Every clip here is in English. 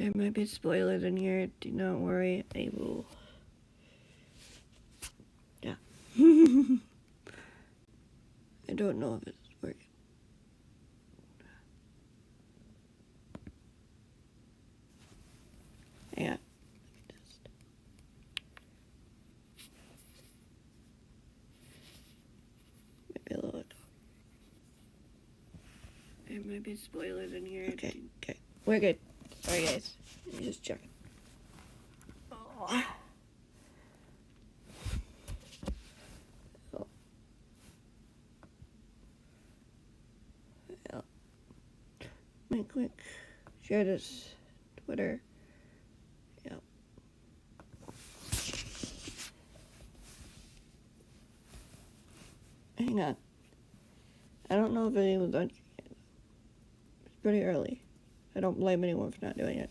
There might be spoilers in here. Do not worry. I will. Yeah. I don't know if it's working. Hang on. Maybe a little. There might be spoilers in here. Okay. We're good. Sorry, guys. Let me just check. Oh. Yeah. Quick. Share this. Twitter. Yeah. Hang on. I don't know if anyone's done. It's pretty early. I don't blame anyone for not doing it.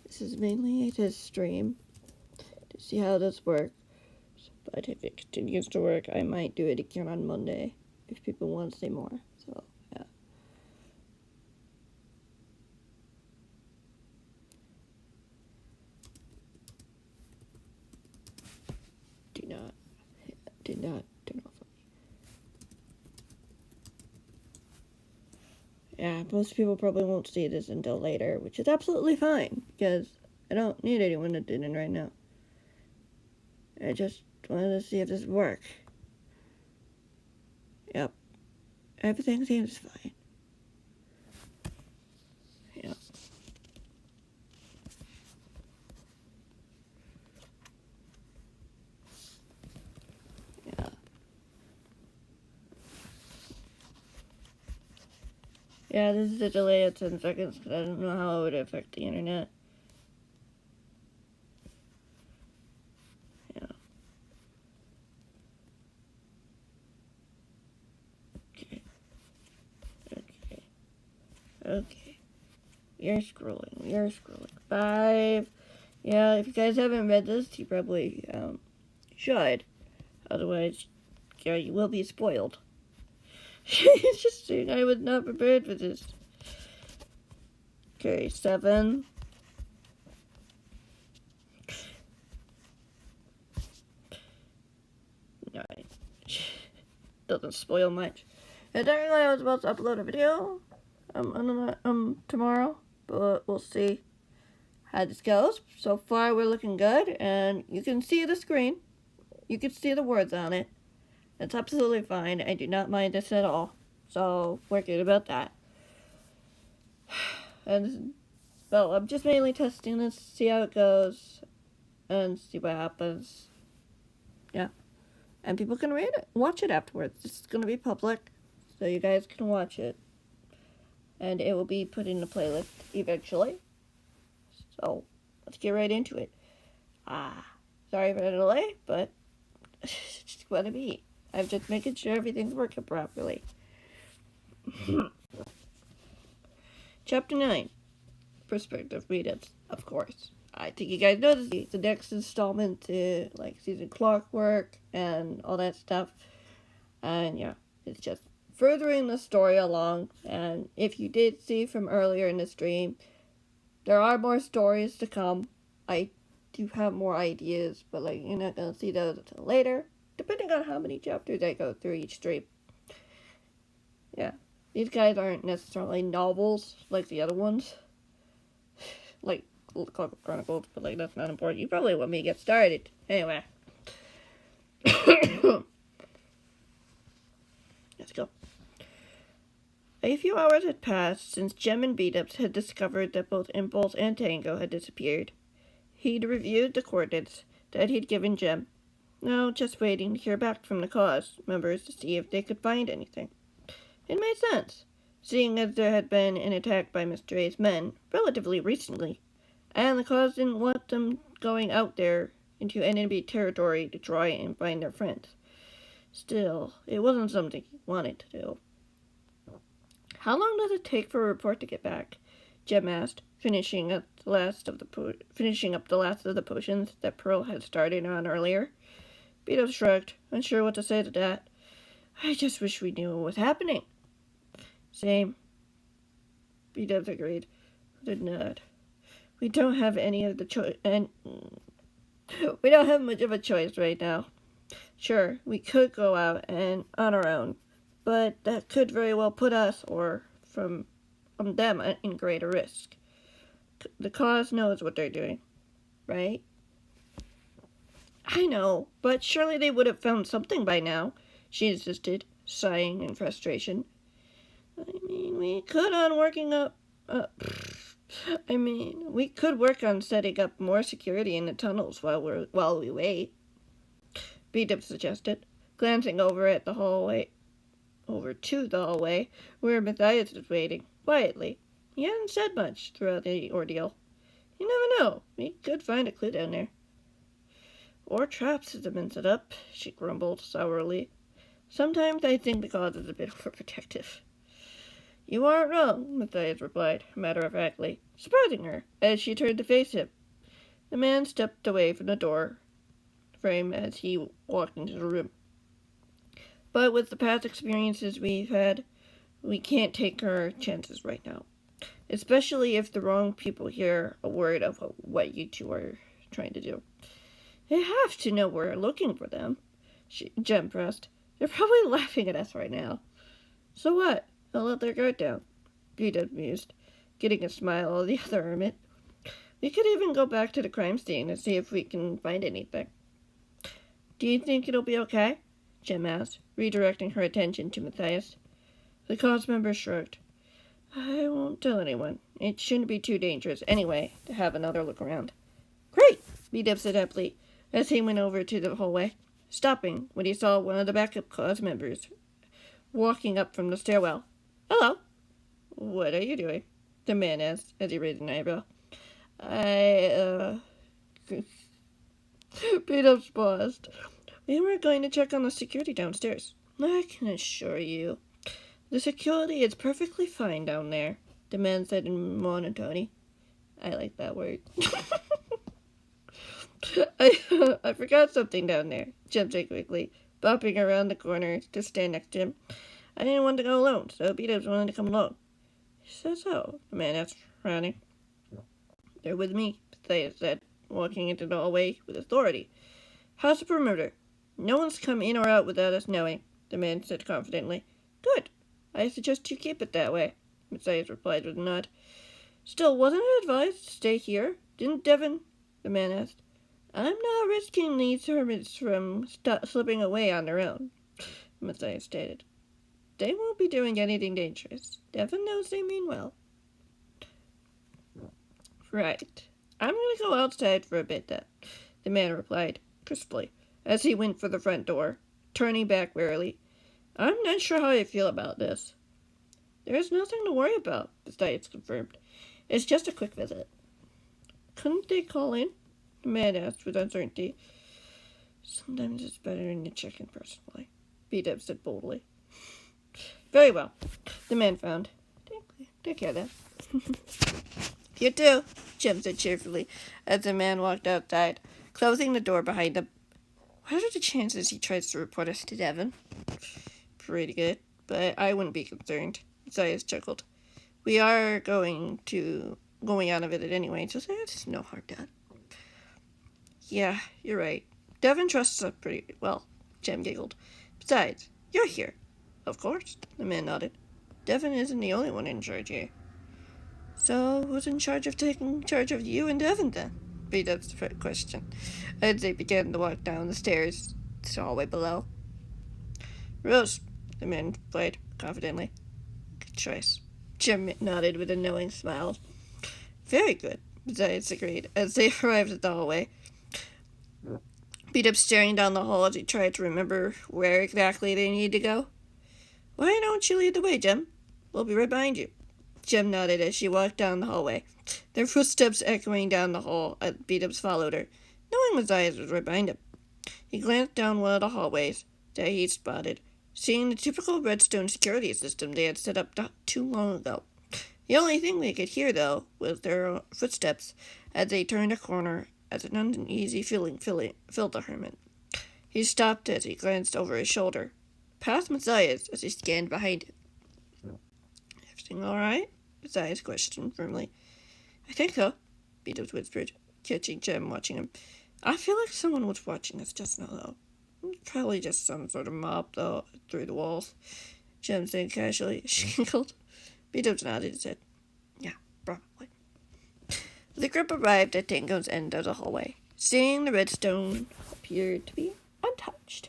This is mainly a test stream to see how this works. But if it continues to work, I might do it again on Monday if people want to see more. So, yeah. Did not turn off on me. Yeah, most people probably won't see this until later, which is absolutely fine, because I don't need anyone to do it right now. I just wanted to see if this would work. Yep. Everything seems fine. Yep. Yeah. Yeah, this is a delay of 10 seconds because I don't know how it would affect the internet. Yeah. Okay. We are scrolling. 5. Yeah, if you guys haven't read this, you probably should. Otherwise, yeah, you will be spoiled. It's just, I was not prepared for this. Okay, 7. Doesn't spoil much. Technically, I was about to upload a video tomorrow, but we'll see how this goes. So far, we're looking good, and you can see the screen. You can see the words on it. That's absolutely fine. I do not mind this at all. So, we're good about that. And, well, I'm just mainly testing this, see how it goes, and see what happens. Yeah. And people can read it, watch it afterwards. It's going to be public, so you guys can watch it. And it will be put in the playlist eventually. So, let's get right into it. Sorry for the delay, but it's just going to be. I'm just making sure everything's working properly. Chapter 9. Perspective readings, of course. I think you guys know this is the next installment to, like, season Clockwork and all that stuff. And, yeah, it's just furthering the story along. And if you did see from earlier in the stream, there are more stories to come. I do have more ideas, but, like, you're not going to see those until later, depending on how many chapters I go through each stream. Yeah, these guys aren't necessarily novels like the other ones. Like Clockwork Chronicles, but, like, that's not important. You probably want me to get started. Anyway. Let's go. A few hours had passed since Jem and Beat-Ups had discovered that both Impulse and Tango had disappeared. He'd reviewed the coordinates that he'd given Jem. Now just waiting to hear back from the cause members to see if they could find anything. It made sense, seeing as there had been an attack by Mr. A's men relatively recently, and the cause didn't want them going out there, into enemy territory to try and find their friends. Still, it wasn't something he wanted to do. How long does it take for a report to get back? Jem asked, finishing up the last of the potions that Pearl had started on earlier. Beto shrugged, unsure what to say to that. I just wish we knew what was happening. Same. Beto agreed, with a nod. We don't have any of the choice, and we don't have much of a choice right now. Sure, we could go out and on our own, but that could very well put us or from them in greater risk. The cause knows what they're doing, right? I know, but surely they would have found something by now, she insisted, sighing in frustration. We could work on setting up more security in the tunnels while we wait, B-Dip suggested, glancing over to the hallway where Matthias was waiting, quietly. He hadn't said much throughout the ordeal. You never know. We could find a clue down there. Or traps have been set up, she grumbled sourly. Sometimes I think the cause is a bit overprotective. You aren't wrong, Matthias replied, matter-of-factly, surprising her as she turned to face him. The man stepped away from the door frame as he walked into the room. But with the past experiences we've had, we can't take our chances right now. Especially if the wrong people hear a word of what you two are trying to do. They have to know we're looking for them, Jem pressed. They're probably laughing at us right now. So what? They'll let their guard down, Peter mused, getting a smile of the other hermit. We could even go back to the crime scene and see if we can find anything. Do you think it'll be okay? Jem asked, redirecting her attention to Matthias. The cause member shrugged. I won't tell anyone. It shouldn't be too dangerous, anyway, to have another look around. Great, B-Dip said happily, as he went over to the hallway, stopping when he saw one of the backup cause members walking up from the stairwell. Hello. What are you doing? The man asked, as he raised an eyebrow. B-Dip paused. We were going to check on the security downstairs. I can assure you, the security is perfectly fine down there, the man said in monotony. I like that word. I forgot something down there, Jem said quickly, bopping around the corner to stand next to him. I didn't want to go alone, so Beatles wanted to come along. He said so, the man asked, frowning. They're with me, Thea said, walking into the hallway with authority. How's the perimeter? No one's come in or out without us knowing, the man said confidently. Good. I suggest you keep it that way, Matthias replied with a nod. Still, wasn't it advised to stay here? Didn't Devon? The man asked. I'm not risking these hermits from slipping away on their own, Matthias stated. They won't be doing anything dangerous. Devon knows they mean well. Right. I'm going to go outside for a bit then, the man replied, crisply, as he went for the front door, turning back warily. I'm not sure how I feel about this. There's nothing to worry about, Matthias confirmed. It's just a quick visit. Couldn't they call in? The man asked with uncertainty. Sometimes it's better to check in personally, B-Dip said boldly. Very well, the man frowned. Take care then. You too, Jem said cheerfully, as the man walked outside, closing the door behind him. What are the chances he tries to report us to Devon? Pretty good, but I wouldn't be concerned, Zayas chuckled. We are going on a visit anyway, so there's no harm done. Yeah, you're right. Devon trusts us pretty well, Jem giggled. Besides, you're here. Of course, the man nodded. Devon isn't the only one in charge here. So, who's in charge of taking charge of you and Devon, then? B-Dub's the question, as they began to walk down the stairs to the hallway below. Rose, the man replied confidently. Good choice. Jem nodded with a knowing smile. Very good, Zayas agreed, as they arrived at the hallway. B-Dub staring down the hall as he tried to remember where exactly they needed to go. Why don't you lead the way, Jem? We'll be right behind you. Jem nodded as she walked down the hallway, their footsteps echoing down the hall as B-Dubs followed her. knowing Matthias was right behind him. He glanced down one of the hallways that he spotted, seeing the typical redstone security system they had set up not too long ago. The only thing they could hear, though, was their footsteps as they turned a corner as an uneasy feeling filled the hermit. He stopped as he glanced over his shoulder, past Matthias as he scanned behind him. Everything all right? Matthias questioned firmly. I think so, Beatles whispered, catching Jem watching him. I feel like someone was watching us just now, though. Probably just some sort of mob, though, through the walls. Jem said casually. She giggled. Beatles nodded his head. Yeah, probably. The group arrived at Tango's end of the hallway. Seeing the redstone appeared to be untouched.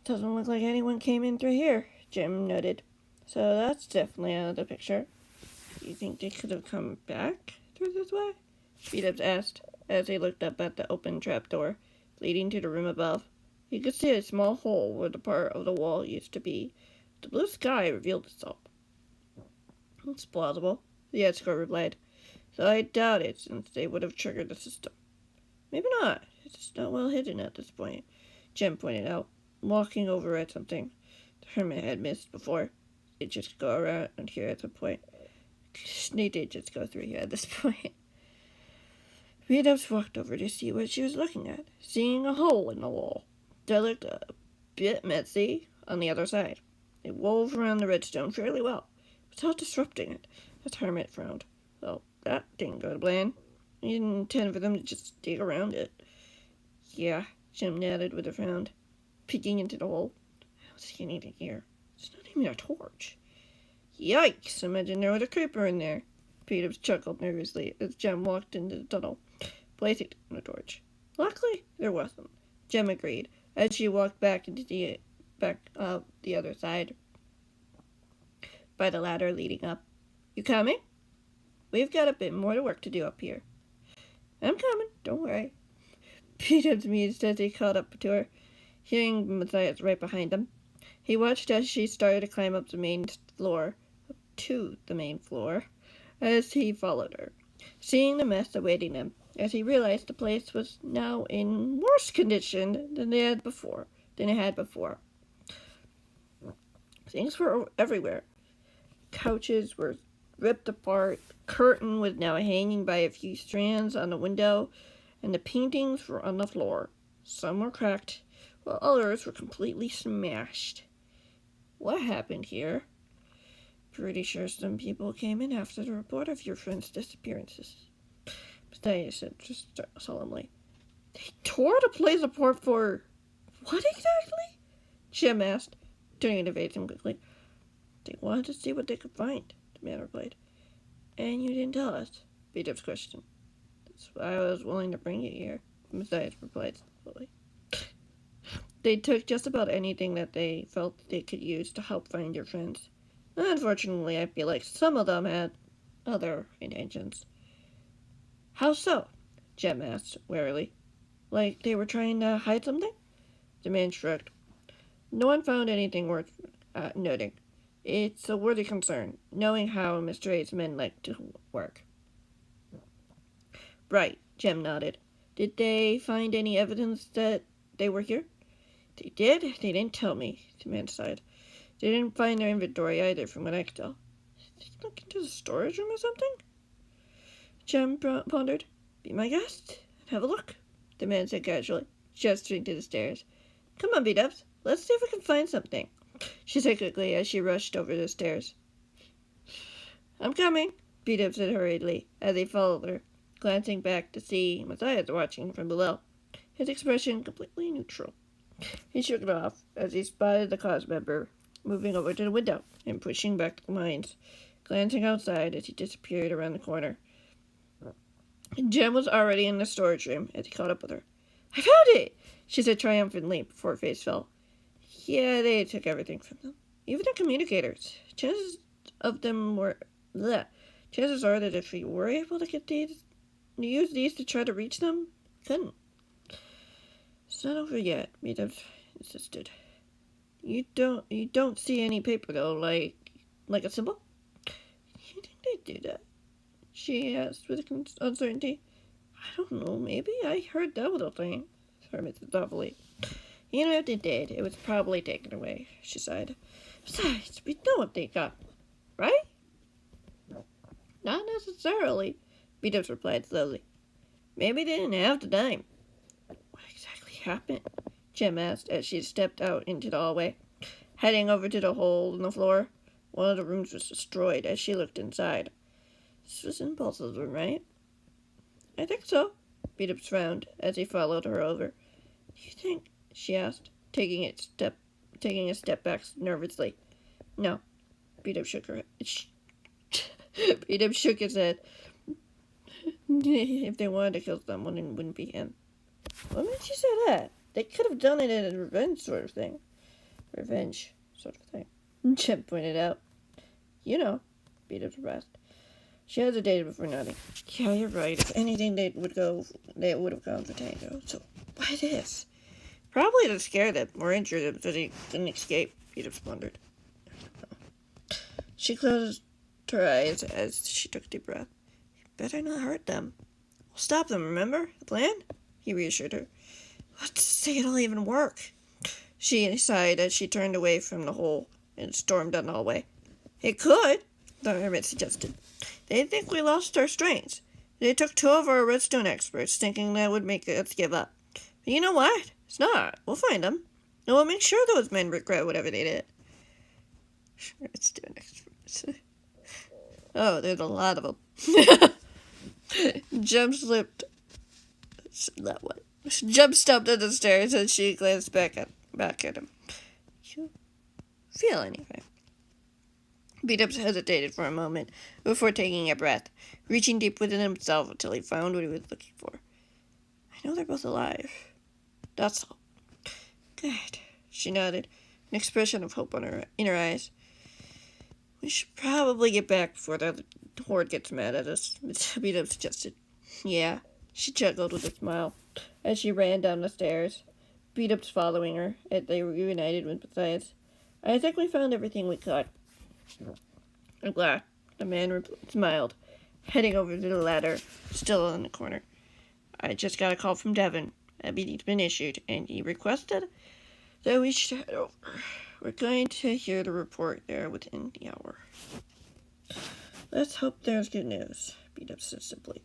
Doesn't look like anyone came in through here, Jim noted. So that's definitely out of the picture. Do you think they could have come back through this way? Beatles asked as he looked up at the open trapdoor leading to the room above. He could see a small hole where the part of the wall used to be. The blue sky revealed itself. It's plausible, the escort replied. So I doubt it, since they would have triggered the system. Maybe not. It's not well hidden at this point, Jem pointed out, walking over at something the hermit had missed before. They just go around here at some point. They did just go through here at this point. Beatles walked over to see what she was looking at, seeing a hole in the wall that looked a bit messy on the other side. It wove around the redstone fairly well, without disrupting it. The hermit frowned. Well, that didn't go to plan. He didn't intend for them to just dig around it. Yeah, Jim nodded with a frown, peeking into the hole. I don't see anything here. It's not even a torch. Yikes! Imagine there was a creeper in there. Peters chuckled nervously as Jem walked into the tunnel, placing it on the torch. Luckily, there wasn't. Jem agreed as she walked back into the other side by the ladder leading up. You coming? We've got a bit more work to do up here. I'm coming, don't worry. Peters mused as he caught up to her, hearing Matthias right behind him. He watched as she started to climb up to the main floor, as he followed her, seeing the mess awaiting them, as he realized the place was now in worse condition than it had before. Things were everywhere. Couches were ripped apart, the curtain was now hanging by a few strands on the window, and the paintings were on the floor. Some were cracked, while others were completely smashed. What happened here? Pretty sure some people came in after the report of your friend's disappearances, Matthias said just solemnly. They tore the place apart for what exactly? Jim asked, turning to face him quickly. They wanted to see what they could find, the man replied. And you didn't tell us, Beatles questioned. That's why I was willing to bring you here, Matthias replied slowly. They took just about anything that they felt they could use to help find your friends. Unfortunately, I feel like some of them had other intentions. How so? Jem asked warily. Like they were trying to hide something? The man shrugged. No one found anything worth noting. It's a worthy concern, knowing how Mr. A's men like to work. Right, Jem nodded. Did they find any evidence that they were here? They did? They didn't tell me, the man sighed. They didn't find their inventory either, from what I could tell. Did they look into the storage room or something? Jem pondered. Be my guest and have a look, the man said casually, gesturing to the stairs. Come on, B-Dubs. Let's see if we can find something, she said quickly as she rushed over the stairs. I'm coming, B-Dubs said hurriedly as he followed her, glancing back to see Matthias watching from below, his expression completely neutral. He shook it off as he spotted the cause member moving over to the window and pushing back the blinds, glancing outside as he disappeared around the corner. Jem was already in the storage room as he caught up with her. I found it, she said triumphantly before her face fell. Yeah, they took everything from them. Even their communicators. Chances are that if we were able to use these to try to reach them, couldn't. It's not over yet, Meadows insisted. You don't see any paper though, like a symbol? You think they'd do that? She asked with uncertainty. I don't know, maybe I heard that little thing, Hermit said thoughtfully. Even if it did, it was probably taken away, she sighed. Besides, we know what they got, right? Not necessarily, Beatus replied slowly. Maybe they didn't have the time. What exactly happened? Jim asked as she stepped out into the hallway, heading over to the hole in the floor. One of the rooms was destroyed as she looked inside. This was Impulse's room, right? I think so, Beatus frowned as he followed her over. Do you think? She asked, taking a step back nervously. No, Beatus shook her head. Beatus shook his head. If they wanted to kill someone, it wouldn't be him. What made you say that? They could have done it as a revenge sort of thing. Jim pointed out. You know, Beatus pressed. She hesitated before nodding. Yeah, you're right. If anything, they would have gone for Tango. So, why this? Probably to scare them or injure them so they couldn't escape, Beatus wondered. She closed her eyes as she took a deep breath. You better not hurt them. We'll stop them, remember? The plan? He reassured her. Let's say it'll even work. She sighed as she turned away from the hole and stormed down the hallway. It could, the hermit suggested. They think we lost our strength. They took 2 of our redstone experts, thinking that would make us give up. But you know what? It's not. We'll find them. And we'll make sure those men regret whatever they did. Redstone experts. Oh, there's a lot of them. Jim stopped at the stairs and she glanced back at him. You feel anything? Beatus hesitated for a moment before taking a breath, reaching deep within himself until he found what he was looking for. I know they're both alive. That's all. Good. She nodded, an expression of hope in her eyes. We should probably get back before the horde gets mad at us, Beatus suggested. Yeah, she chuckled with a smile as she ran down the stairs, Beatus following her as they reunited with Matthias. I think we found everything we could. I'm glad. The man smiled, heading over to the ladder, still in the corner. I just got a call from Devin. A meeting's been issued, and he requested that we should head over. We're going to hear the report there within the hour. Let's hope there's good news, Beatus said simply,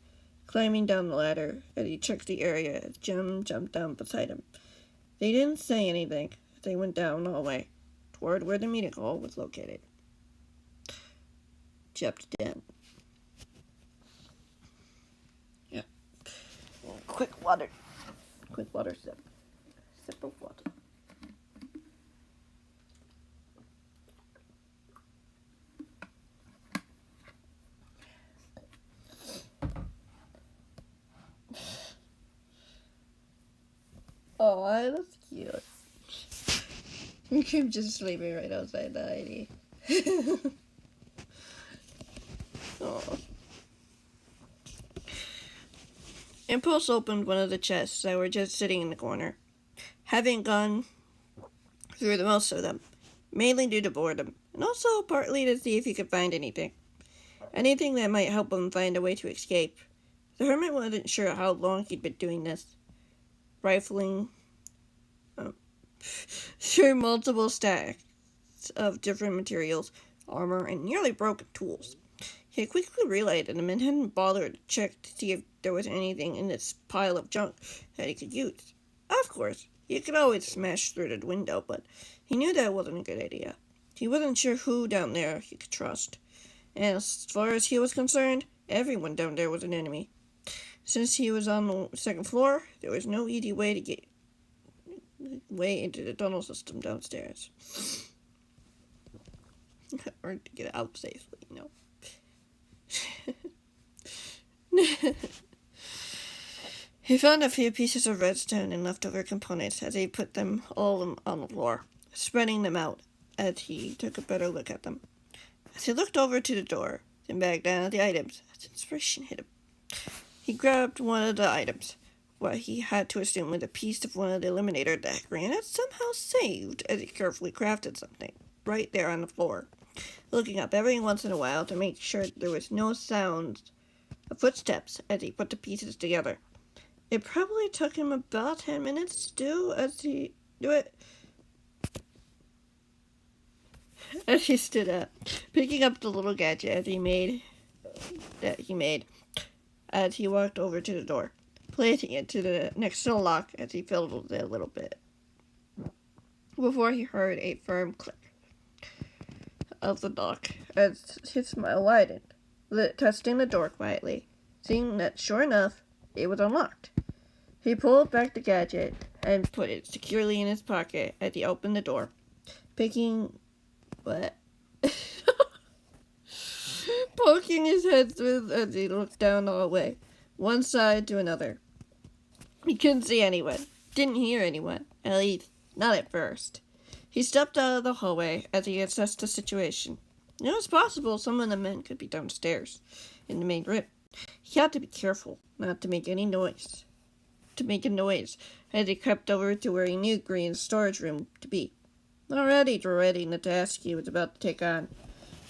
climbing down the ladder as he checked the area as Jim jumped down beside him. They didn't say anything as they went down the hallway toward where the meeting hall was located. Chapter 10. Yeah. Quick water sip. Sip of water. Oh, that's cute. I'm just sleeping right outside the ID. Oh. Impulse opened one of the chests that were just sitting in the corner, having gone through the most of them, mainly due to boredom, and also partly to see if he could find anything that might help him find a way to escape. The hermit wasn't sure how long he'd been doing this, rifling through multiple stacks of different materials, armor, and nearly broken tools. He quickly realized that the man hadn't bothered to check to see if there was anything in this pile of junk that he could use. Of course, he could always smash through the window, but he knew that wasn't a good idea. He wasn't sure who down there he could trust, and as far as he was concerned, everyone down there was an enemy. Since he was on the second floor, there was no easy way to get into the tunnel system downstairs. Or to get out safely, He found a few pieces of redstone and leftover components as he put them all on the floor, spreading them out as he took a better look at them. As he looked over to the door, then back down at the items, as inspiration hit him. He grabbed one of the items, what he had to assume was a piece of one of the eliminator that Gran had somehow saved as he carefully crafted something, right there on the floor, looking up every once in a while to make sure there was no sounds of footsteps as he put the pieces together. It probably took him about 10 minutes to do it as he stood up, picking up the little gadget that he made as he walked over to the door, placing it to the next to the lock as he fiddled it a little bit, before he heard a firm click of the lock as his smile widened, testing the door quietly, seeing that sure enough it was unlocked. He pulled back the gadget and put it securely in his pocket as he opened the door, poking his head through as he looked down the hallway, one side to another. He couldn't see anyone, didn't hear anyone, at least not at first. He stepped out of the hallway as he assessed the situation. It was possible some of the men could be downstairs in the main room. He had to be careful not to make a noise as he crept over to where he knew Green's storage room to be, already dreading the task he was about to take on.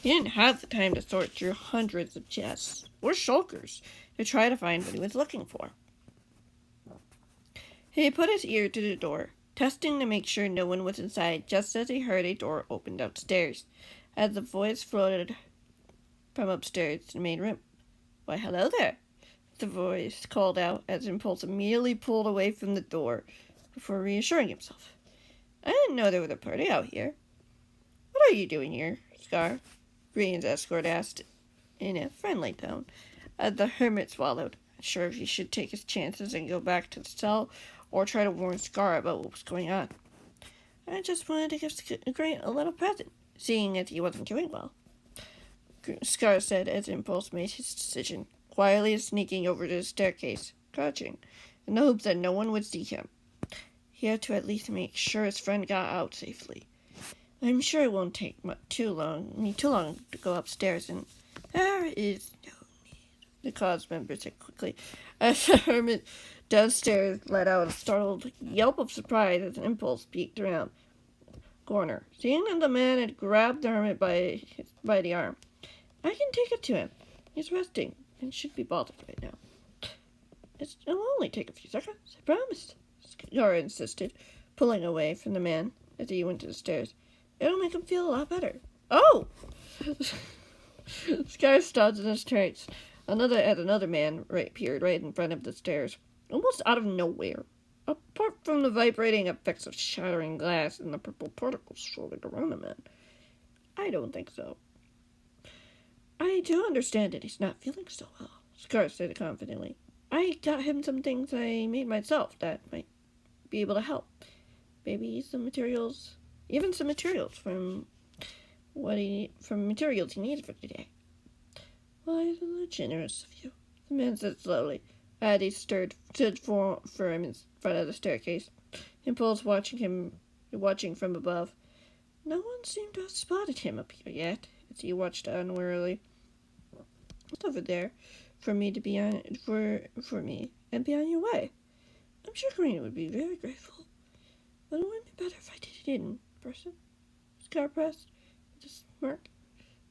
He didn't have the time to sort through hundreds of chests or shulkers to try to find what he was looking for. He put his ear to the door, testing to make sure no one was inside, just as he heard a door open downstairs, as a voice floated from upstairs to the main room. "Why, hello there," the voice called out as Impulse immediately pulled away from the door before reassuring himself. "I didn't know there was a party out here." "What are you doing here, Scar?" Green's escort asked in a friendly tone, as the hermit swallowed, unsure if he should take his chances and go back to the cell or try to warn Scar about what was going on. "I just wanted to give Green a little present, seeing as he wasn't doing well," Scar said as Impulse made his decision, quietly sneaking over to the staircase, crouching, in the hopes that no one would see him. He had to at least make sure his friend got out safely. "I'm sure it won't take too long to go upstairs, and there is no need," the cause member said quickly, as the hermit downstairs let out a startled yelp of surprise as an Impulse peeked around the corner, seeing that the man had grabbed the hermit by the arm. "I can take it to him. He's resting and should be bottled right now. It'll only take a few seconds, I promise," Scar insisted, pulling away from the man as he went to the stairs. "It'll make him feel a lot better." "Oh!" Scar stopped in his tracks. Another man appeared right in front of the stairs, almost out of nowhere. Apart from the vibrating effects of shattering glass and the purple particles floating around the man. "I don't think so." "I do understand that he's not feeling so well," Scar said confidently. "I got him some things I made myself that might be able to help. Maybe some materials from materials he needs for today." "Why, that's generous of you," the man said slowly, as he stood for him in front of the staircase, Impulse watching from above. No one seemed to have spotted him up here yet, as he watched unwarily. "It's over there for me and be on your way. I'm sure Green would be very grateful, but it would be better if I did it in person." Scar pressed with a smirk.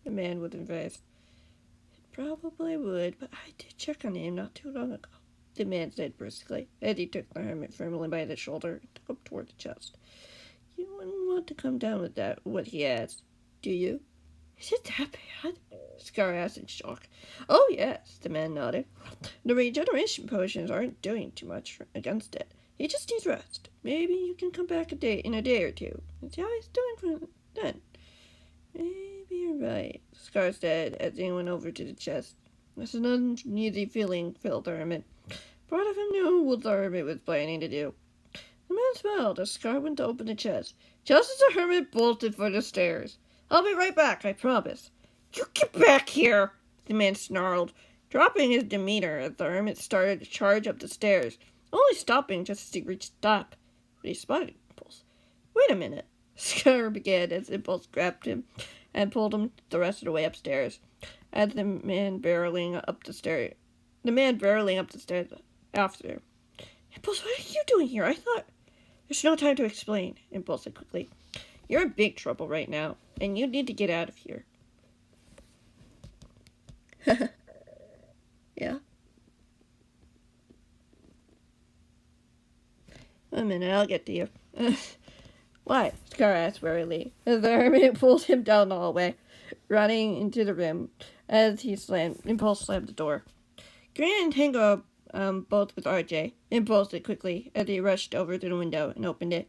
The man would advise. "It probably would, but I did check on him not too long ago," the man said briskly, as he took the hermit firmly by the shoulder and took him toward the chest. "You wouldn't want to come down with what he has, do you?" "Is it that bad?" Scar asked in shock. "Oh, yes," the man nodded. "The regeneration potions aren't doing too much against it. He just needs rest. Maybe you can come back in a day or two and see how he's doing for then." "Maybe you're right," Scar said as he went over to the chest. As an uneasy feeling filled the hermit. Part of him knew what the hermit was planning to do. The man smiled as Scar went to open the chest, just as the hermit bolted for the stairs. "I'll be right back, I promise." "You get back here!" the man snarled, dropping his demeanor as the hermit started to charge up the stairs, only stopping just as he reached the top. But he spotted Impulse. "Wait a minute," Scar began as Impulse grabbed him and pulled him the rest of the way upstairs, as the man barreling up the stairs after him. "Impulse, what are you doing here? I thought—" "There's no time to explain," Impulse said quickly. "You're in big trouble right now, and you need to get out of here." Yeah. A minute, I'll get to you. Why? Scar asked wearily, as the hermit pulled him down the hallway, running into the room as Impulse slammed the door. Green and Tango, both with RJ, Impulse it quickly as he rushed over to the window and opened it.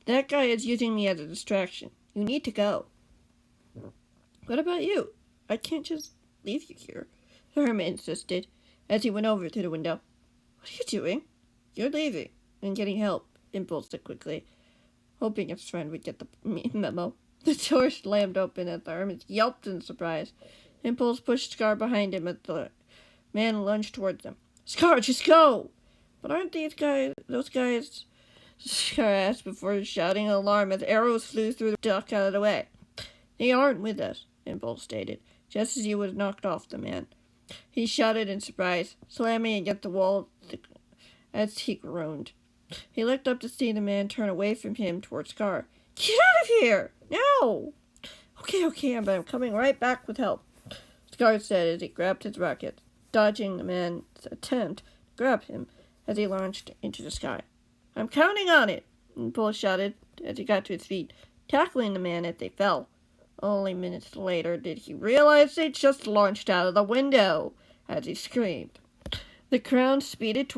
That guy is using me as a distraction. You need to go. What about you? I can't just leave you here, the hermit insisted, as he went over to the window. What are you doing? You're leaving and getting help, Impulse said quickly, hoping his friend would get the memo. The door slammed open as the hermit yelped in surprise. Impulse pushed Scar behind him as the man lunged towards them. Scar, just go! But aren't those guys? Scar asked before shouting in alarm as arrows flew through the duck out of the way. They aren't with us, Impulse stated, just as he was knocked off the man. He shouted in surprise, slamming against the wall as he groaned. He looked up to see the man turn away from him towards Scar. Get out of here! No! Okay, but I'm coming right back with help, Scar said as he grabbed his rocket, dodging the man's attempt to grab him as he launched into the sky. I'm counting on it, Impulse shouted as he got to his feet, tackling the man as they fell. Only minutes later did he realize they'd just launched out of the window as he screamed. The crowd speeded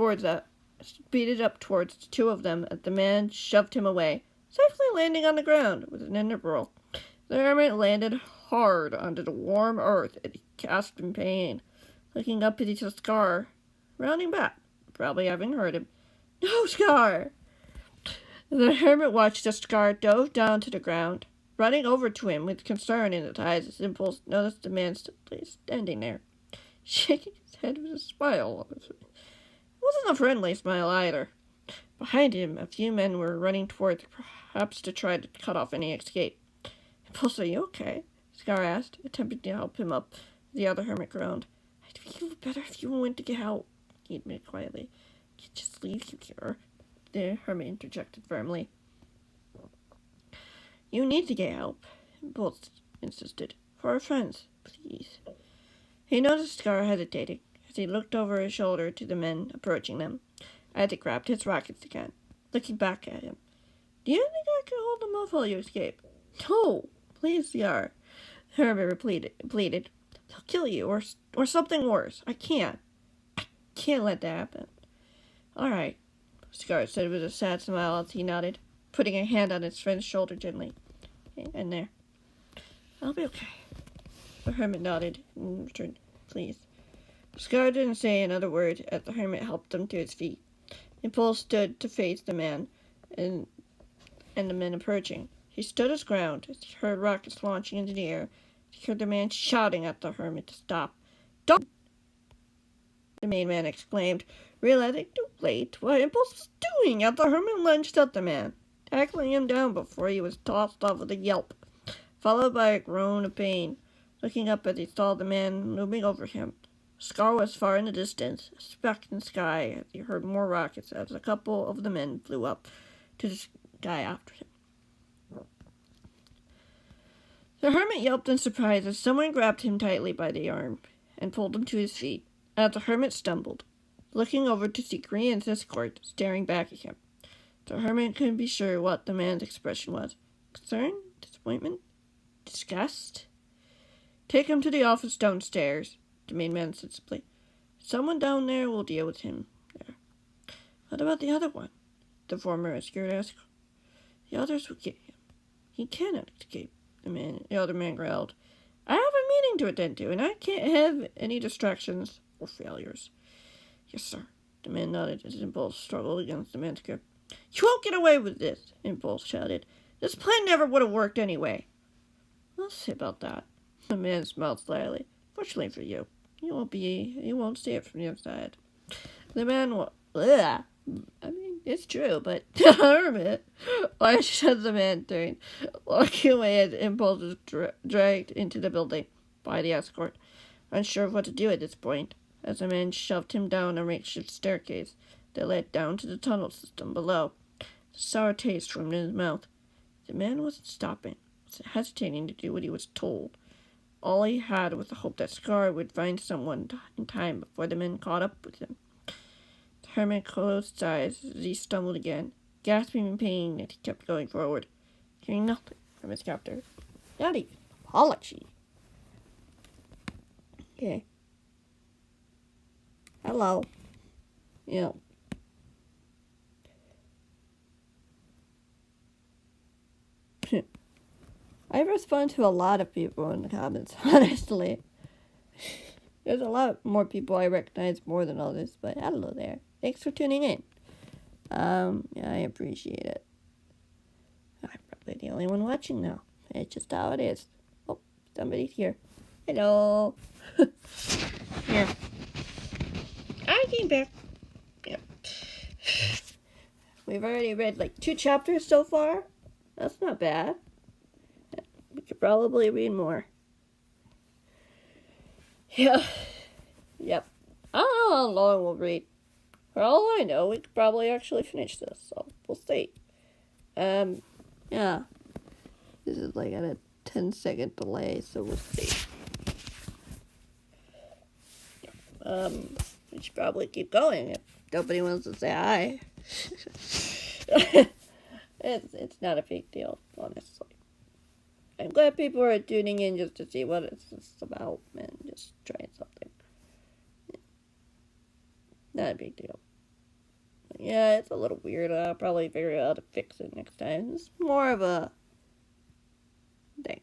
up towards the two of them as the man shoved him away, safely landing on the ground with an interval. The hermit landed hard onto the warm earth as he gasped in pain, looking up at his Scar, rounding back, probably having heard him. No, Scar! The hermit watched as Scar dove down to the ground, running over to him with concern in his eyes as Impulse noticed the man simply standing there, shaking his head with a smile. It wasn't a friendly smile either. Behind him, a few men were running towards, perhaps to try to cut off any escape. Impulse, are you okay? Scar asked, attempting to help him up. The other hermit groaned. I'd feel better if you went to get help, he admitted quietly. I can't just leave you here, the hermit interjected firmly. You need to get help, Impulse insisted. For our friends, please. He noticed Scar hesitating as he looked over his shoulder to the men approaching them, as he grabbed his rockets again, looking back at him. Do you think I can hold them off while you escape? No, please, Scar, the hermit pleaded. They'll kill you, or something worse. I can't let that happen. All right, Scar said with a sad smile as he nodded, putting a hand on his friend's shoulder gently. And there. I'll be okay. The hermit nodded and returned. Please. Scar didn't say another word as the hermit helped him to his feet. Impulse stood to face the man and the men approaching. He stood his ground as he heard rockets launching into the air. He heard the man shouting at the hermit to stop. Don't! The main man exclaimed, realizing too late what Impulse was doing as the hermit lunged at the man, tackling him down before he was tossed off with a yelp, followed by a groan of pain. Looking up as he saw the man looming over him, Scar was far in the distance, a speck in the sky, as he heard more rockets as a couple of the men flew up to the sky after him. The hermit yelped in surprise as someone grabbed him tightly by the arm and pulled him to his feet, as the hermit stumbled, looking over to see Green and escort staring back at him. The hermit couldn't be sure what the man's expression was. Concern? Disappointment? Disgust? Take him to the office downstairs, the main man said simply. Someone down there will deal with him there. What about the other one? The former escort asked. The others will get him. He cannot escape, the other man growled. I have a meeting to attend to, and I can't have any distractions or failures. Yes, sir, the man nodded as Impulse struggled against the man's grip. You won't get away with this, Impulse shouted. This plan never would have worked anyway. We'll see about that. The man smiled slyly. Fortunately for you, you won't see it from the inside. The man it's true, but the hermit. Why should the man turn, walking away as Impulse was dragged into the building by the escort, unsure of what to do at this point, as the man shoved him down a makeshift staircase that led down to the tunnel system below. The sour taste from his mouth. The man wasn't stopping, hesitating to do what he was told. All he had was the hope that Scar would find someone in time before the men caught up with him. The hermit closed his eyes as he stumbled again, gasping in pain, and he kept going forward, hearing nothing from his captor. Not even an apology. Okay. Hello. Yeah. I respond to a lot of people in the comments, honestly. There's a lot more people I recognize more than others, but hello there. Thanks for tuning in. Yeah, I appreciate it. I'm probably the only one watching now. It's just how it is. Oh, somebody's here. Hello. Yeah. I came back. Yeah. We've already read like 2 chapters so far. That's not bad. We could probably read more. Yeah. Yep. I don't know how long we'll read. For all I know, we could probably actually finish this, so we'll see. Yeah. This is like at a 10-second delay, so we'll see. We should probably keep going if nobody wants to say hi. It's not a big deal, honestly. I'm glad people are tuning in just to see what it's about and just trying something. Not a big deal. But yeah, it's a little weird. I'll probably figure out how to fix it next time. It's more of a thing.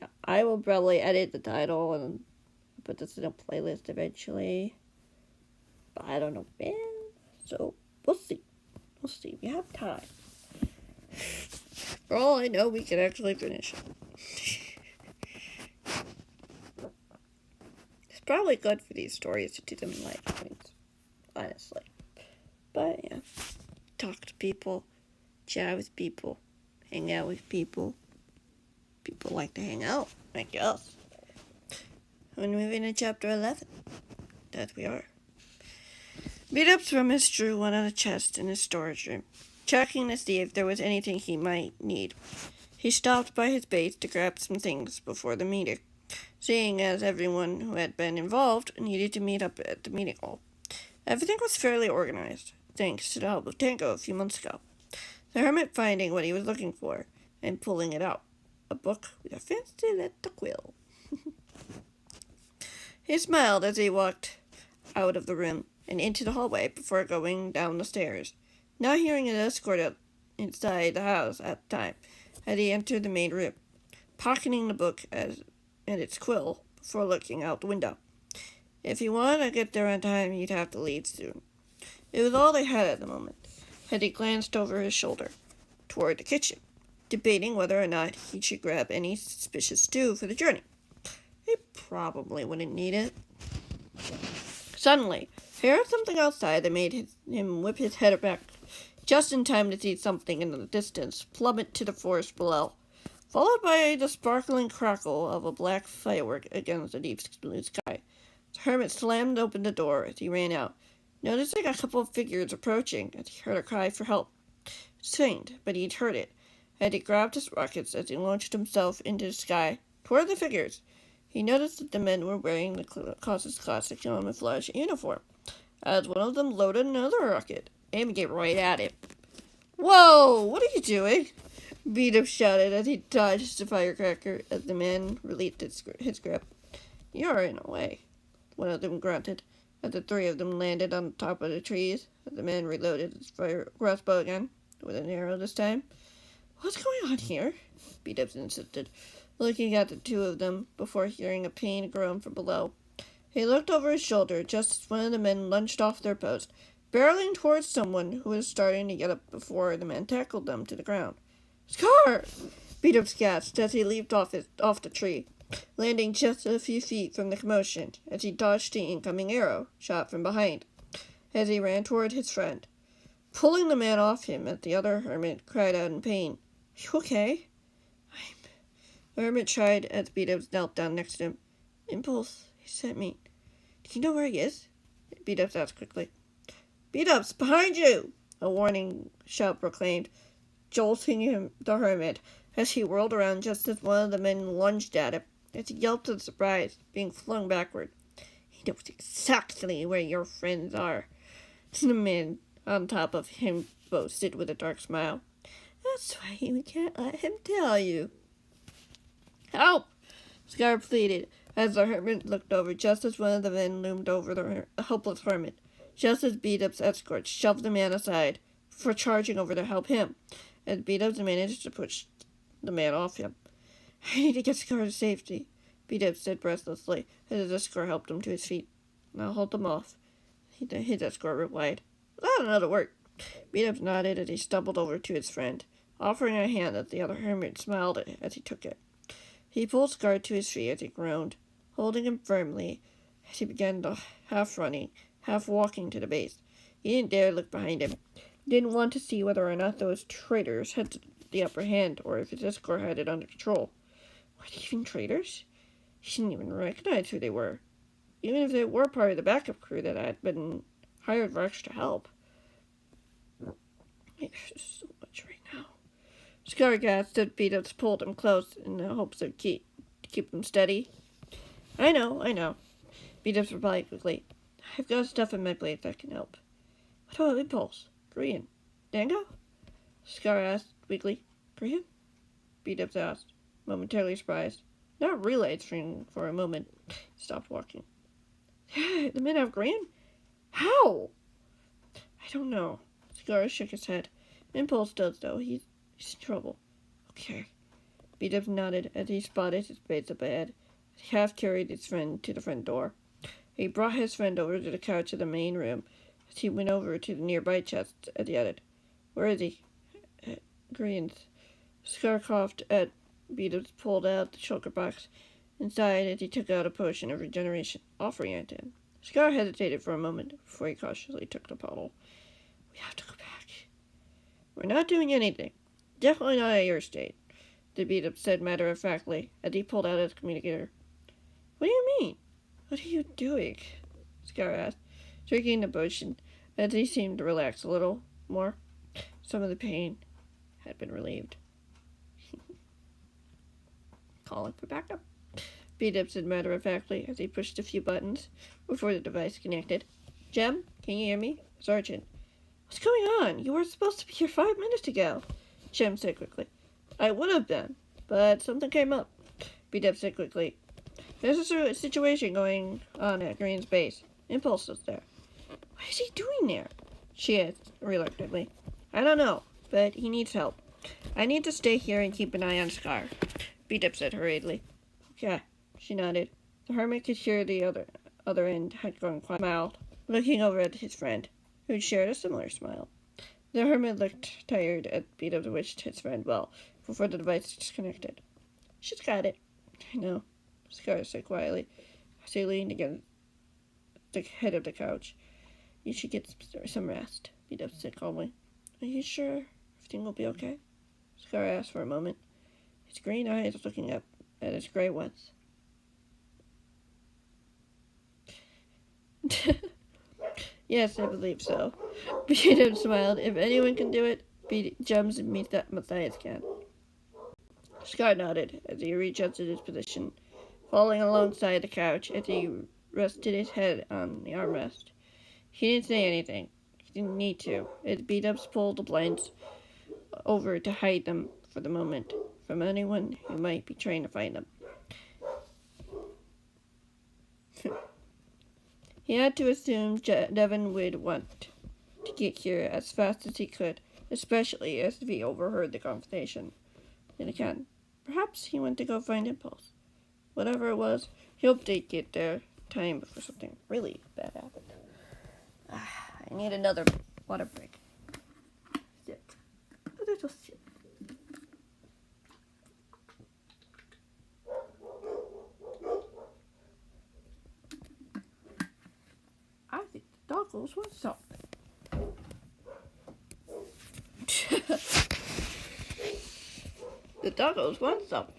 Yeah, I will probably edit the title and put this in a playlist eventually. But I don't know when. So, we'll see. We'll see. We have time. For all I know, we can actually finish it. It's probably good for these stories to do them in live streams, honestly. But yeah, talk to people, chat with people, hang out with people. People like to hang out, I guess. We're moving to chapter 11. That we are. Beat-ups from his drew one on a chest in his storage room, checking to see if there was anything he might need. He stopped by his base to grab some things before the meeting, seeing as everyone who had been involved needed to meet up at the meeting hall. Everything was fairly organized, thanks to the help of Tango a few months ago. The hermit finding what he was looking for and pulling it out. A book with a fancy little quill. He smiled as he walked out of the room and into the hallway before going down the stairs, not hearing an escort inside the house at the time, as he entered the main room, pocketing the book and its quill before looking out the window. If he wanted to get there on time, he'd have to leave soon. It was all they had at the moment, as he glanced over his shoulder toward the kitchen, debating whether or not he should grab any suspicious stew for the journey. He probably wouldn't need it. Suddenly, he heard something outside that made him whip his head back, just in time to see something in the distance plummet to the forest below, followed by the sparkling crackle of a black firework against the deep blue sky. The hermit slammed open the door as he ran out, noticing a couple of figures approaching as he heard a cry for help. It was faint, but he'd heard it, and he grabbed his rockets as he launched himself into the sky toward the figures. He noticed that the men were wearing the classic camouflage uniform, as one of them loaded another rocket, aiming it right at him. "Whoa! What are you doing?" Beat-up shouted as he dodged the firecracker as the man released his grip. "You're in a way," one of them grunted, as the 3 of them landed on the top of the trees, as the man reloaded his crossbow again, with an arrow this time. "What's going on here?" Beat-up insisted, looking at the 2 of them before hearing a pained groan from below. He looked over his shoulder just as one of the men lunged off their post, barreling towards someone who was starting to get up before the man tackled them to the ground. "Scar!" Beat-up gasped as he leaped off the tree, landing just a few feet from the commotion as he dodged the incoming arrow, shot from behind, as he ran toward his friend, pulling the man off him as the other hermit cried out in pain. "You okay?" The hermit tried as Beat-up knelt down next to him. "Impulse, he sent me. Do you know where he is?" Beat-up asked quickly. "Beat-up's behind you!" a warning shout proclaimed, jolting the hermit as he whirled around just as one of the men lunged at him, as he yelped in surprise, being flung backward. "He knows exactly where your friends are." The man on top of him boasted with a dark smile. That's why we can't let him tell you. Help! Scar pleaded, as the hermit looked over, just as one of the men loomed over the helpless hermit, just as Beat-Up's escort shoved the man aside for charging over to help him, as Beat-Up managed to push the man off him. I need to get Scar to safety, Beat-Up said breathlessly, as his escort helped him to his feet. I'll hold them off, his escort replied. Without another word, Beat-Up nodded as he stumbled over to his friend, offering a hand that the other hermit smiled as he took it. He pulled Scar to his feet as he groaned, holding him firmly as he began to half running, half walking to the base. He didn't dare look behind him. He didn't want to see whether or not those traitors had the upper hand, or if his escort had it under control. Were they even traitors? He didn't even recognize who they were, even if they were part of the backup crew that had been hired for extra help. There's so much right now. Scar gasped as Beat-Ups pulled him close in the hopes of keep him steady. I know, Beat-Ups replied quickly. I've got stuff in my blade that can help. What about Impulse? Korean? Dango? Scar asked weakly. Korean? Beat-Ups asked, momentarily surprised. Not realizing for a moment, he stopped walking. The men have Korean? How? I don't know. Scar shook his head. Impulse does, though. He's in trouble. Okay. Beat-Up nodded as he spotted his base up ahead. He half carried his friend to the front door. He brought his friend over to the couch of the main room as he went over to the nearby chest as he added, Where is he? Greens. Scar coughed as Beat-Up pulled out the shulker box inside as he took out a potion of regeneration, offering it to him. Scar hesitated for a moment before he cautiously took the bottle. We have to go back. We're not doing anything. Definitely not at your state, the Beat-Up said matter-of-factly as he pulled out his communicator. What do you mean? What are you doing? Scar asked, drinking the potion as he seemed to relax a little more. Some of the pain had been relieved. Calling for backup, Beat-Up said matter-of-factly as he pushed a few buttons before the device connected. Jem, can you hear me? Sergeant. What's going on? You were supposed to be here 5 minutes ago, Jem said quickly. I would have been, but something came up, Beat-Up said quickly. There's a situation going on at Green's base. Impulse is there. What is he doing there? She asked reluctantly. I don't know, but he needs help. I need to stay here and keep an eye on Scar, Beat-Up said hurriedly. Okay, she nodded. The hermit could hear the other end had gone quiet, smiled, looking over at his friend, who shared a similar smile. The hermit looked tired as Beat-Up wished his friend well before the device disconnected. She's got it. I know, Scar said quietly as he leaned against the head of the couch. You should get some rest, Beat-Up said calmly. Are you sure everything will be okay? Scar asked for a moment, his green eyes looking up at his gray ones. Yes, I believe so. Beat-Up smiled. If anyone can do it, Gems and Matthias can. Scar nodded as he readjusted his position, falling alongside the couch as he rested his head on the armrest. He didn't say anything. He didn't need to. As Beat-Ups pulled the blinds over to hide them for the moment from anyone who might be trying to find them. He had to assume Devin would want to get here as fast as he could, especially as he overheard the conversation. Then again, perhaps he went to go find Impulse. Whatever it was, he hoped they'd get there time before something really bad happened. I need another water break. Sip. A little sip. I think the doggos want something. The doggos want something.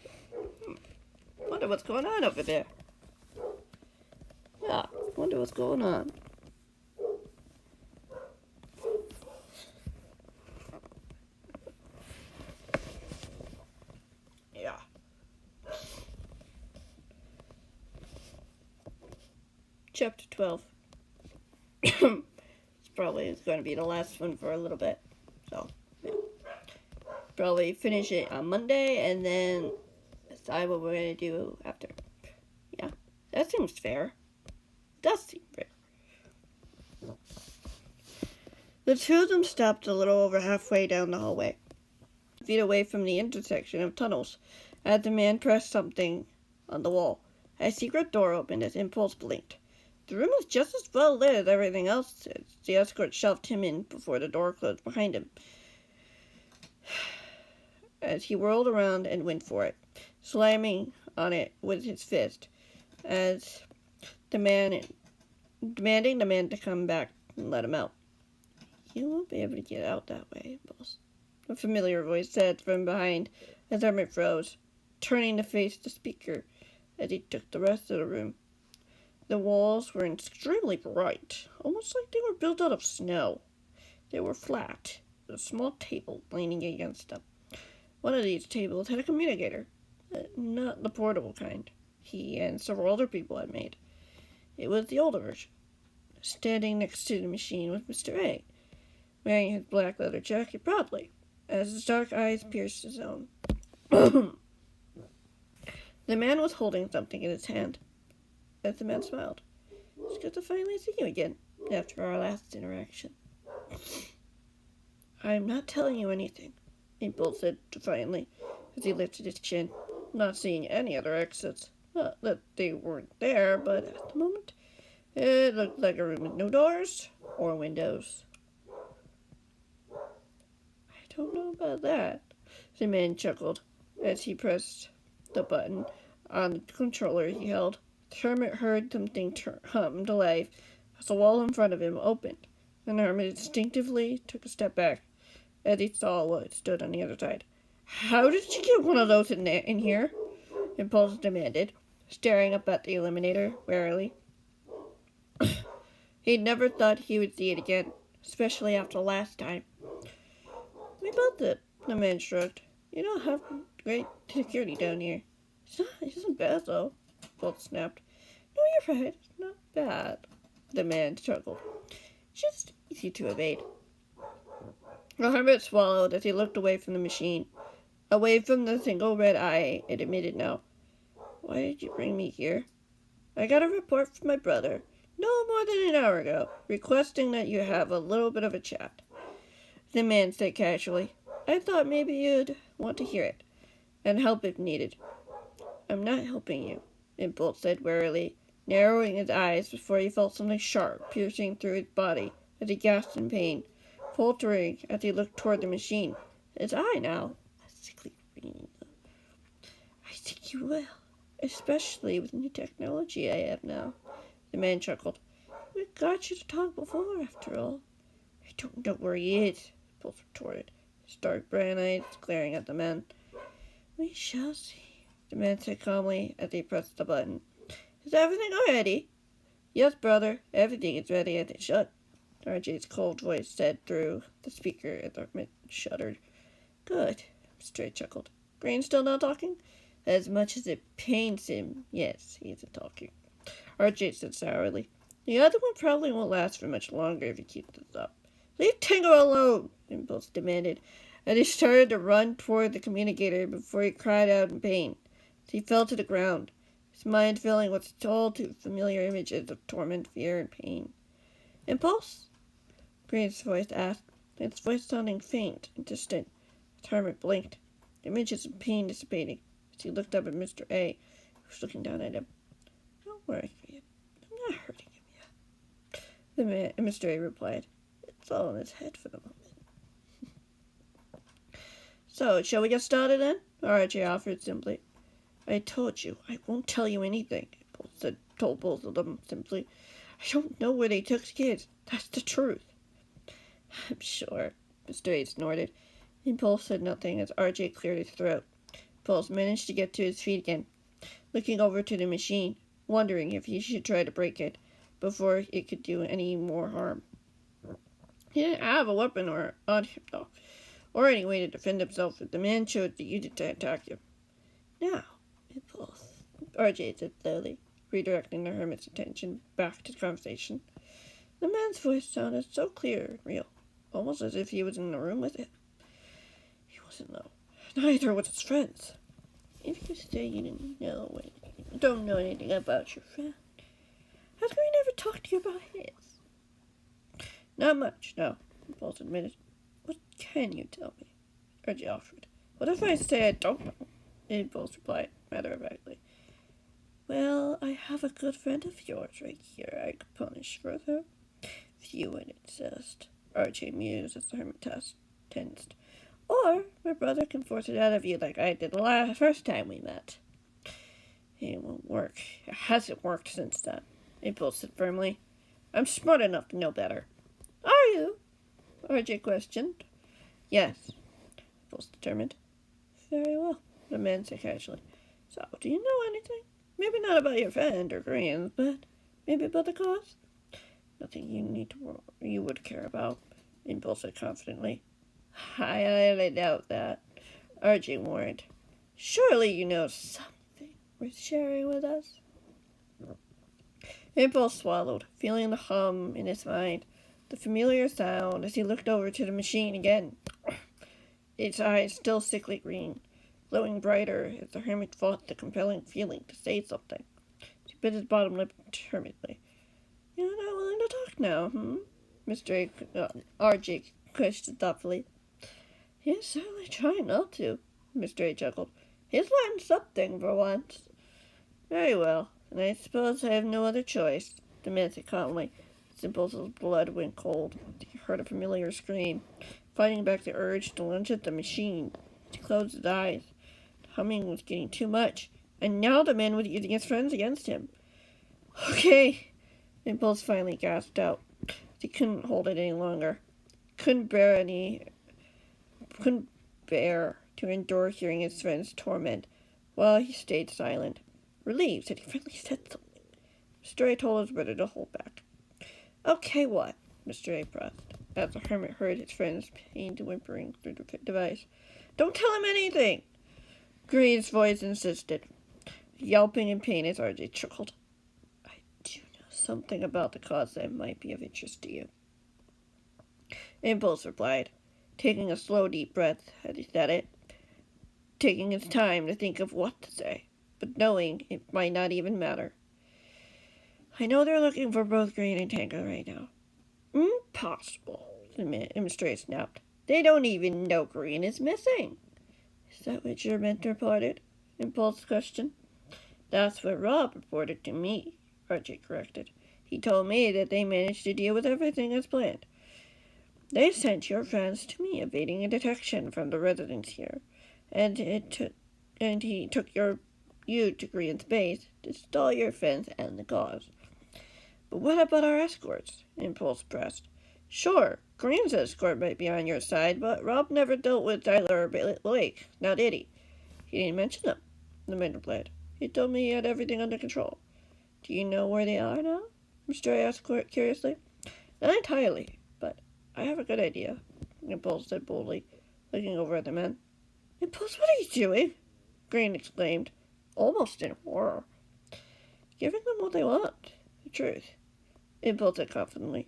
Wonder what's going on over there. Yeah, wonder what's going on. Yeah. Chapter 12. It's probably going to be the last one for a little bit. Probably finish it on Monday and then decide what we're going to do after. Yeah, that seems fair. Does seem fair. The two of them stopped a little over halfway down the hallway, feet away from the intersection of tunnels, as the man pressed something on the wall. A secret door opened as Impulse blinked. The room was just as well lit as everything else as the escort shoved him in before the door closed behind him. As he whirled around and went for it, slamming on it with his fist, as demanding the man to come back and let him out. You won't be able to get out that way, Impulse, a familiar voice said from behind as Hermit froze, turning to face the speaker as he took the rest of the room. The walls were extremely bright, almost like they were built out of snow. They were flat, with a small table leaning against them. One of these tables had a communicator, not the portable kind he and several other people had made. It was the older version. Standing next to the machine was Mr. A, wearing his black leather jacket proudly, as his dark eyes pierced his own. The man was holding something in his hand. As the man smiled, "It's good to finally see you again, after our last interaction." "I'm not telling you anything," Impulse said defiantly, as he lifted his chin, not seeing any other exits. Not that they weren't there, but at the moment, it looked like a room with no doors or windows. "I don't know about that," the man chuckled, as he pressed the button on the controller he held. The hermit heard something hum to life as the wall in front of him opened, and the hermit instinctively took a step back as he saw what stood on the other side. "How did you get one of those in here?" Impulse demanded, staring up at the illuminator warily. He'd never thought he would see it again, especially after last time. "We built it," the man shrugged. "You don't have great security down here." It isn't bad, though," Impulse snapped. "No, you're right. It's not bad," the man chuckled. "Just easy to evade." The hermit swallowed as he looked away from the machine, away from the single red eye it emitted now. "Why did you bring me here?" "I got a report from my brother, no more than an hour ago, requesting that you have a little bit of a chat," the man said casually. "I thought maybe you'd want to hear it, and help if needed." "I'm not helping you," Impulse said warily, narrowing his eyes before he felt something sharp piercing through his body as he gasped in pain, faltering as he looked toward the machine. His eye now, a sickly green. "I think you will, especially with the new technology I have now," the man chuckled. "We got you to talk before, after all." "I don't know where he is," Impulse retorted, his dark brown eyes glaring at the man. "We shall see," the man said calmly as he pressed the button. "Is everything all ready?" "Yes, brother, everything is ready as it should," RJ's cold voice said through the speaker as the hermit shuddered. "Good," Mr. A chuckled. "Green's still not talking?" "As much as it pains him, yes, he isn't talking," RJ said sourly. "The other one probably won't last for much longer if he keeps this up." "Leave Tango alone," Impulse demanded, and he started to run toward the communicator before he cried out in pain. He fell to the ground, his mind filling with all too familiar images of torment, fear, and pain. "Impulse?" Green's voice asked, its voice sounding faint and distant. The hermit blinked, the images of pain dissipating, as he looked up at Mr. A, who was looking down at him. "Don't worry, Green. I'm not hurting him yet," Mr. A replied. "It's all in his head for the moment." "So, shall we get started then?" RJ offered simply. "I told you, I won't tell you anything," Impulse told both of them simply. "I don't know where they took the kids. That's the truth." "I'm sure," Mr. A snorted. Impulse said nothing as RJ cleared his throat. Impulse managed to get to his feet again, looking over to the machine, wondering if he should try to break it before it could do any more harm. He didn't have a weapon on him, though, or any way to defend himself if the man chose to use it to attack him. "Now, Impulse," RJ said slowly, redirecting the hermit's attention back to the conversation. The man's voice sounded so clear and real, almost as if he was in the room with him. "You will wasn't, though. Neither was his friends. If you say you don't know anything about your friend, how come you never talked to you about his? Not much, no, Impulse admitted. What can you tell me? Reggie offered. What if I say I don't know? Impulse replied, matter-of-factly. Well, I have a good friend of yours right here I could punish further. If you would insist, RJ mused as the hermit tensed. Or my brother can force it out of you like I did the first time we met. It won't work. It hasn't worked since then, Impulse said firmly. I'm smart enough to know better. Are you? RJ questioned. Yes, Impulse determined. Very well, the man said casually. So, do you know anything? Maybe not about your friend or Greens, but maybe about the cause? Nothing you would care about, Impulse said confidently. I highly doubt that, RJ warned. Surely you know something worth sharing with us? Impulse swallowed, feeling the hum in his mind, the familiar sound as he looked over to the machine again. Its eyes still sickly green, glowing brighter as the hermit fought the compelling feeling to say something. He bit his bottom lip determinedly. You're not willing to talk now, Mr. RJ questioned thoughtfully. He's certainly trying not to, Mr. A chuckled. He's learned something for once. Very well, and I suppose I have no other choice, the man said calmly. Impulse's blood went cold. He heard a familiar scream, fighting back the urge to lunge at the machine. He closed his eyes. The humming was getting too much, and now the man was using his friends against him. Okay, Impulse finally gasped out. He couldn't hold it any longer. Couldn't bear to endure hearing his friend's torment while he stayed silent, relieved that he finally said something. Mr. A told his brother to hold back. Okay, what? Mr. A pressed, as the hermit heard his friend's pained whimpering through the device. Don't tell him anything! Green's voice insisted, yelping in pain as RJ chuckled. I do know something about the cause that might be of interest to you. Impulse replied, taking a slow, deep breath as he said it, taking his time to think of what to say, but knowing it might not even matter. I know they're looking for both Green and Tango right now. Impossible, Mr. A snapped. They don't even know Green is missing. Is that what your mentor reported? Impulse questioned. That's what Rob reported to me, RJ corrected. He told me that they managed to deal with everything as planned. They sent your friends to me, evading a detection from the residents here, and he took you to Green's base to stall your friends and the cause. But what about our escorts? Impulse pressed. Sure, Green's escort might be on your side, but Rob never dealt with Tyler or Blake, now did he? He didn't mention them, the man replied. He told me he had everything under control. Do you know where they are now? Mr. A asked curiously. Not entirely, but I have a good idea, Impulse said boldly, looking over at the men. Impulse, what are you doing? Green exclaimed, almost in horror. Giving them what they want, the truth. Impulse said confidently.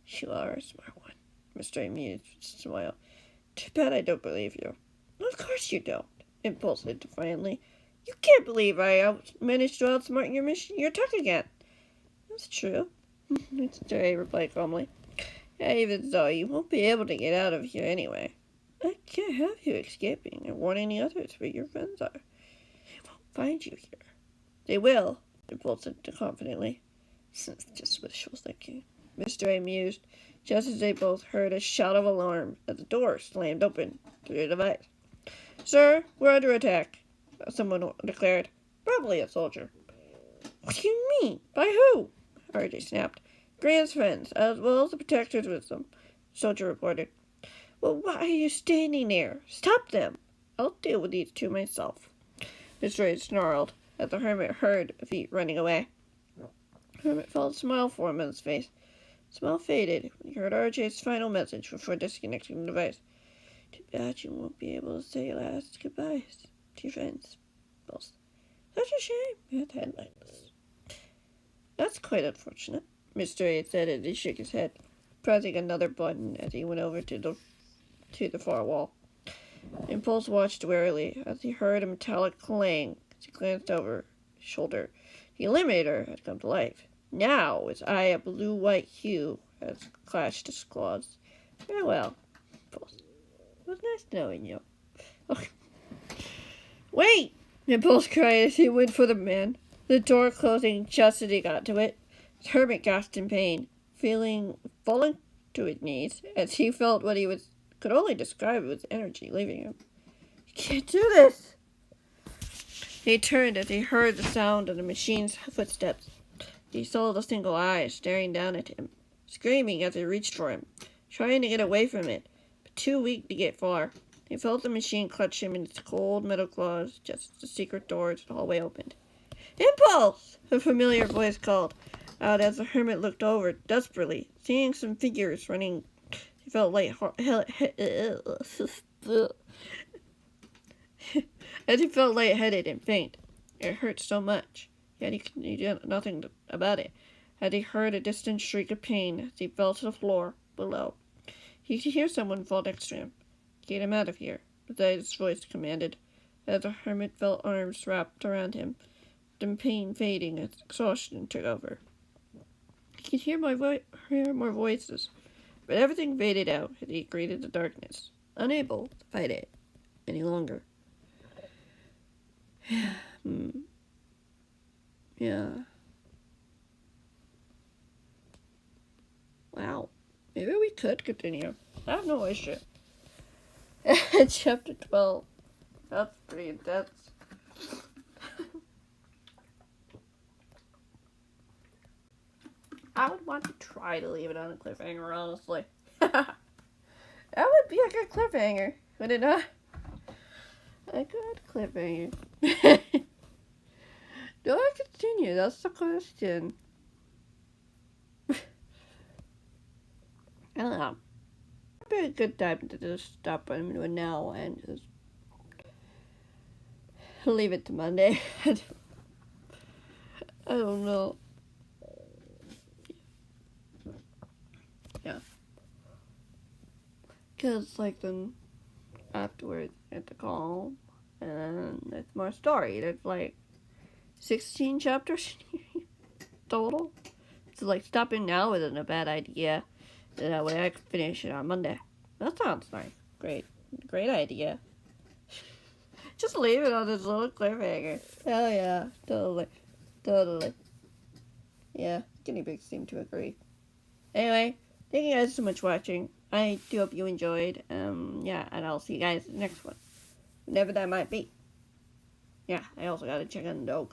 You are a smart one, Mr. A mused with a smile. Too bad I don't believe you. Of course you don't, Impulse said defiantly. You can't believe I managed to outsmart your tech again. That's true, Mr. A replied calmly. Even so, you won't be able to get out of here anyway. I can't have you escaping and warn any others where your friends are. They won't find you here. They will, Impulse said confidently. Just wishful thinking, Mr. A mused, just as they both heard a shout of alarm as the door slammed open through the device. Sir, we're under attack, someone declared. Probably a soldier. What do you mean? By who? RJ snapped. Grant's friends, as well as the protectors with them, the soldier reported. Well, why are you standing there? Stop them. I'll deal with these two myself. Mr. A snarled as the hermit heard feet running away. The hermit felt a smile form on his face. The smile faded when he heard RJ's final message before disconnecting the device. Too bad you won't be able to say last goodbyes to your friends. Both. Such a shame. It had like this. That's quite unfortunate, Mr. A said as he shook his head, pressing another button as he went over to the far wall. Impulse watched warily as he heard a metallic clang as he glanced over his shoulder. The Eliminator had come to life. Now his eye a blue-white hue as clashed his claws. Farewell, Impulse. It was nice knowing you. Okay. Wait! Impulse cried as he went for the man, the door closing just as he got to it. The hermit gasped in pain, falling to his knees as he felt what he could only describe as energy leaving him. You can't do this! He turned as he heard the sound of the machine's footsteps. He saw the single eye staring down at him, screaming as it reached for him, trying to get away from it, but too weak to get far. He felt the machine clutch him in its cold metal claws just as the secret door to the hallway opened. Impulse! A familiar voice called out as the hermit looked over desperately, seeing some figures running. He felt lightheaded and faint. It hurt so much, yet he did nothing about it. Had he heard a distant shriek of pain as he fell to the floor below. He could hear someone fall next to him. Get him out of here, his voice commanded, as the hermit felt arms wrapped around him, the pain fading as exhaustion took over. He could hear more voices, but everything faded out as he greeted the darkness, unable to fight it any longer. Yeah. Wow. Maybe we could continue. I have no issue. Chapter 12. That's pretty intense. I would want to try to leave it on a cliffhanger, honestly. That would be a good cliffhanger, would it not? A good cliffhanger. Do I continue? That's the question. I don't know. It'd be a good time to just stop what I'm doing now and just leave it to Monday. I don't know. Yeah. Because, like, then afterwards, I have to call, and then there's more story. There's, like, 16 chapters total. So, like, stopping now isn't a bad idea. That way I can finish it on Monday. That sounds nice. Great. Great idea. Just leave it on this little cliffhanger. Hell yeah. Totally. Totally. Yeah. Guinea pigs seem to agree. Anyway, thank you guys so much for watching. I do hope you enjoyed. Yeah, and I'll see you guys in the next one. Whenever that might be. Yeah, I also gotta check on the dogs.